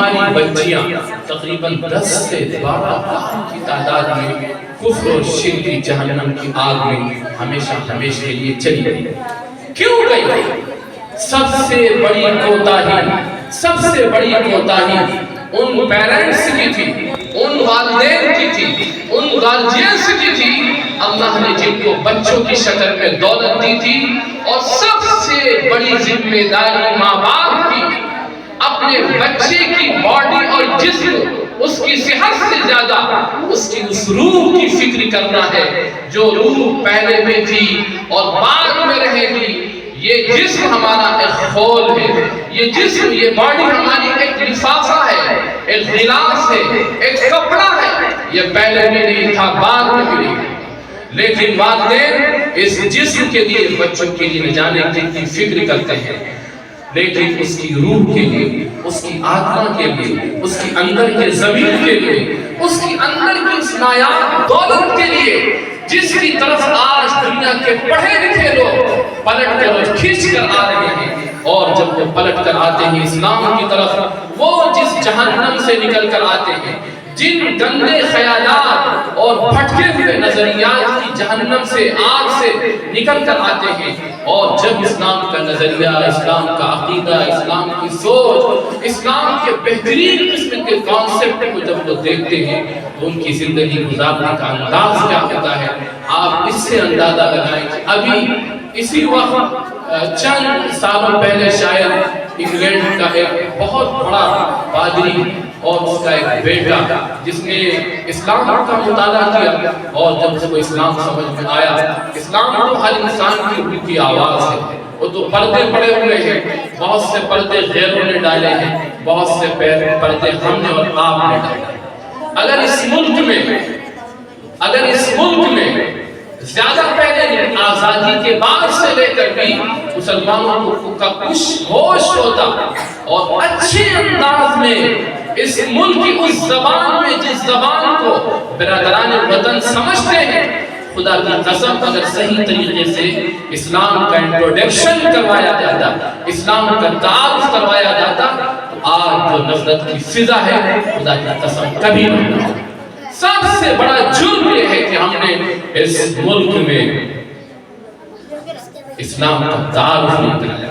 ہماری بچیاں تقریباً 10 سے 12 لاکھ کی تعداد میں کفر و شرک کی جہنم کی آگ میں ہمیشہ ہمیشہ کے لیے چلی گئی. کیوں گئی؟ سب سے بڑی کوتاہی ان پیرنٹس کی تھی، ان والدین کی تھی، ان گارجینز کی تھی. اللہ نے جن کو بچوں کی شکل میں دولت دی تھی، اور سب سے بڑی ذمہ داری ماں باپ کی اپنے بچے کی باڈی اور جسم، اس کی صحت سے زیادہ اس کی اس روح کی فکر کرنا ہے جو روح پہلے میں تھی اور بعد میں رہے گی. یہ جسم ہمارا ایک خول ہے، یہ جسم، یہ باڈی ہماری ایک لفافہ ہے، ایک غلاف ہے، ایک کپڑا ہے. یہ پہلے بھی نہیں تھا، بعد میں بھی نہیں. لیکن والدین اس جسم کے لیے، بچوں کے لیے نہ جانے کی فکر کرتے ہیں، لیکن اس کی روح کے لیے، اس کی آتما کے لیے، اس کی اندر کے ضمیر کے لیے، اس کی اندر کی اس نایاب دولت کے لیے، جس کی طرف آج دنیا کے پڑھے لکھے لوگ پلٹ کر اور کھینچ کر آ رہے ہیں. اور جب وہ پلٹ کر آتے ہیں اسلام کی طرف، وہ جس جہنم سے نکل کر آتے ہیں، جن گندے خیالات اور بھٹکے ہوئے نظریات کی جہنم سے، آگ سے نکل کر آتے ہیں، اور جب اسلام کا نظریہ، اسلام کا عقیدہ، اسلام کی سوچ، اسلام کے بہترین قسم کے کانسیپٹ کو جب وہ دیکھتے ہیں تو ان کی زندگی گزارنے کا انداز کیا ہوتا ہے. آپ اس سے اندازہ لگائیں کہ ابھی اسی وقت چند سالوں پہلے شاید انگلینڈ کا ایک بہت بڑا پادری اور اس کا ایک بیٹا، جس نے اسلام کا مطالعہ کیا، اور جب اس کو اسلام سمجھ میں آیا، اسلام تو ہر انسان کی روح کی آواز ہے. وہ تو پردے پڑے ہوئے ہیں، بہت سے پردے غیروں نے ڈالے ہیں، بہت سے پردے ہم نے اور آپ نے ڈالے. اگر اس ملک میں زیادہ پہلے آزادی کے بعد سے لے کر بھی مسلمانوں کا کچھ ہوش ہوتا اور اچھے انداز میں اس ملک کی اس زبان میں، جس زبان کو برادران وطن سمجھتے ہیں، خدا کی قسم اگر صحیح طریقے سے اسلام کا انٹروڈکشن کروایا جاتا، اسلام کا تعارف کروایا جاتا، تو آج جو نفرت کی فضا ہے خدا کی قسم کبھی نہیں ہوتی. سب سے بڑا جرم یہ ہے کہ ہم نے اس ملک میں اسلام کا تعارف نہیں کرایا.